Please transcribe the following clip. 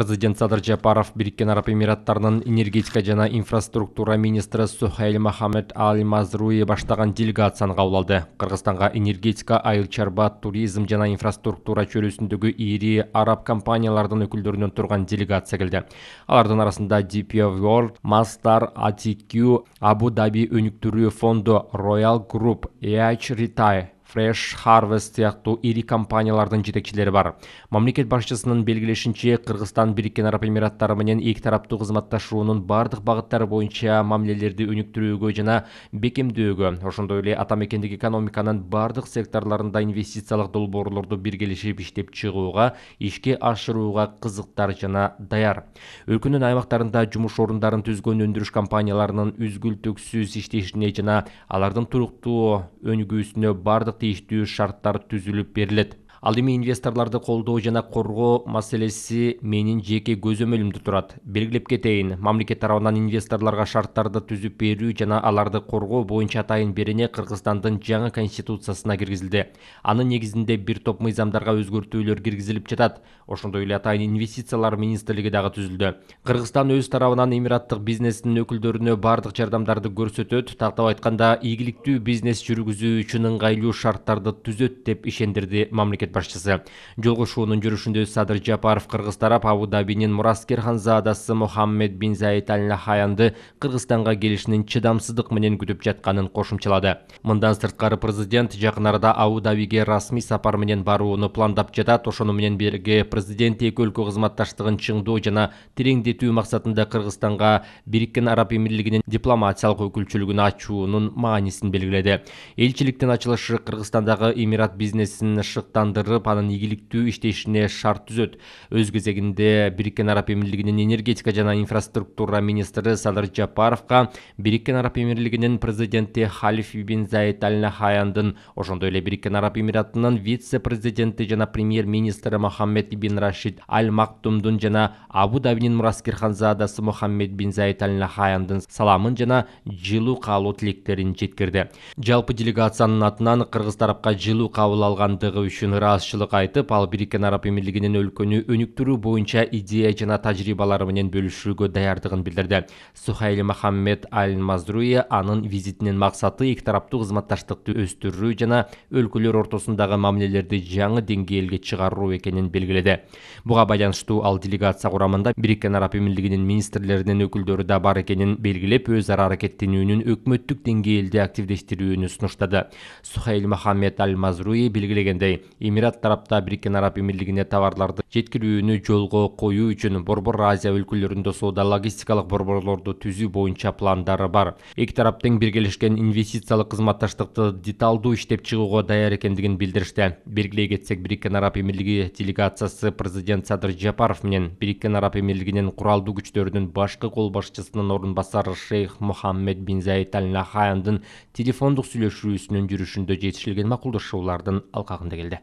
Президент Садыр Жапаров Бириккен Араб Эмираттарынын энергетика жана инфраструктура министри Сухайл Мохаммед Аль-Мазруи баштаган делегацияны кабыл алды. Кыргызстанга энергетика, айыл чарба, туризм жана инфраструктура чөлөсүндөгү ири араб компаниялардын өкүлдөрүнөн турган делегация келди. Алардын арасында DP World, Masdar, ATQ, Abu Dhabi өнүктүрүү фонду, Royal Group, EH Retail, Fresh Harvest сыяктуу ири компаниялардын жетекчилери бар. Мамлекет башчысынын белгилешинче, Кыргызстан Бириккен Араб Эмираттары менен эки тараптуу кызматташуунун бардык багыттары боюнча мамилелерди өнүктүрүүгө жана бекемдөөгө, ошондой эле ата мекендик экономиканын бардык секторлорунда инвестициялык долбоорлорду биргелешип иштеп чыгууга, ишке ашырууга кызыктар жана даяр. Өлкөнүн аймактарында жумуш орундарын түзгөн өндүрүш компанияларынын үзгүлтүксүз иштешине жана алардын туруктуу өнүгүүсүнө бардык тийиштүү шарттар түзүлүп берилет. Ал эми инвесторлорду колдоо жана коргоо маселеси менин жеке көзөмөлүмдө турат. Белгилеп кетейин, мамлекет тарабынан инвесторлорго шарттарды түзүп берүү жана аларды коргоо боюнча атайын берене Кыргызстандын жаңы конституциясына киргизилди. Анын негизинде бир топ мыйзамдарга өзгөртүүлөр киргизилип жатат. Ошондой эле атайын инвестициялар министрлиги дагы түзүлдү. Кыргызстан өз тарабынан эмираттык бизнестин өкүлдөрүнө бардык жардамдарды көрсөтөт, тактап айтканда ийгиликтүү бизнес жүргүзүү үчүн ыңгайлуу шарттарды түзөт деп ишендирди мамлекет башчысы. Жолгошуунун жүрүшүндө Садыр Жапаров Кыргыз тарап Абу Дабинин Мураскер ханзадасы Мухаммед бин Заид Аль Нахаянды Кыргызстанга келишинин чыдамсыздык менен күтүп жатканын кошумчалады. Мындан сырткары президент жакын арада Абу Дабиге расмий сапар менен барууну пландап жатат. Ошону менен бирге президент эки өлкө кызматташтыгын чыңдоо жана тереңдетүү максатында Кыргызстанга Бириккен Араб Эмирлигинин дипломатиялык өкүлчүлүгүн ачуунун маанисин белгиледи. Элчиликтин ачылышы Кыргызстандагы эмират бизнесин шыктандырып, анын ийгиликтүү иштешине шарт түзөт. Өз кезегинде Бириккен Араб Эмирлигинин энергетика жана инфраструктура министри Садыр Жапаровго Бириккен Араб Эмирлигинин президенти Халиф бин Заид Аль Нахаяндын, ошондой эле Бириккен Араб Эмиратынын вице-президенти жана премьер-министри Мохаммед бин Рашид Аль Мактумдун жана Абу Дабинин Мураскер ханзадасы Мухаммед бин Заид Аль Нахаяндын саламын жана жылуу каалоо тилектерин жеткирди. Жалпы делегациянын атынан Кыргыз тарапка жылуу кабыл алгандыгы үчүн ыраазычылык айтып, ал Бириккен Араб Эмирлигинин өлкөнү өнүктүрүү боюнча идея жана тажрыйбалары менен бөлүшүүгө даярдыгын билдирди. Сухайл Мохаммед Аль-Мазруи анын визитинин максаты эки тараптуу кызматташтыкты өстүрүү жана өлкөлөр ортосундагы мамилелерди жаңы деңгээлге чыгаруу экенин белгиледи. Буга байланыштуу ал делегация курамында Бириккен Араб Эмирлигинин министрлеринин өкүлдөрү да бар экенин белгилеп, өз ара аракеттенүүнүн өкмөттүк деңгээлде активдештирүүнү сунуштады. Сухайл Мохаммед Аль-Мазруи белгилегендей, Эмират тарапта Бириккен Араб Эмирлигине товарларды жеткирүүнү жолго коюу үчүн Борбор Азия өлкөлөрүндө соода логистикалык борборлорду түзүү боюнча пландары бар. Эки тарап тең биргелешкен инвестициялык кызматташтыкты деталдуу иштеп чыгууга даяр экендигин билдиришти. Белгилей кетсек, Бириккен Араб Эмирлиги делегациясы президент Садыр Жапаров менен Бириккен Араб Эмирлигинин куралдуу күчтөрүнүн башкы кол башчысынын орун басары Шейх Мухаммед бин Заид Аль Нахаяндын телефондук сүйлөшүүсүнүн жүрүшүндө жетишилген макулдашуулардын алкагында келди.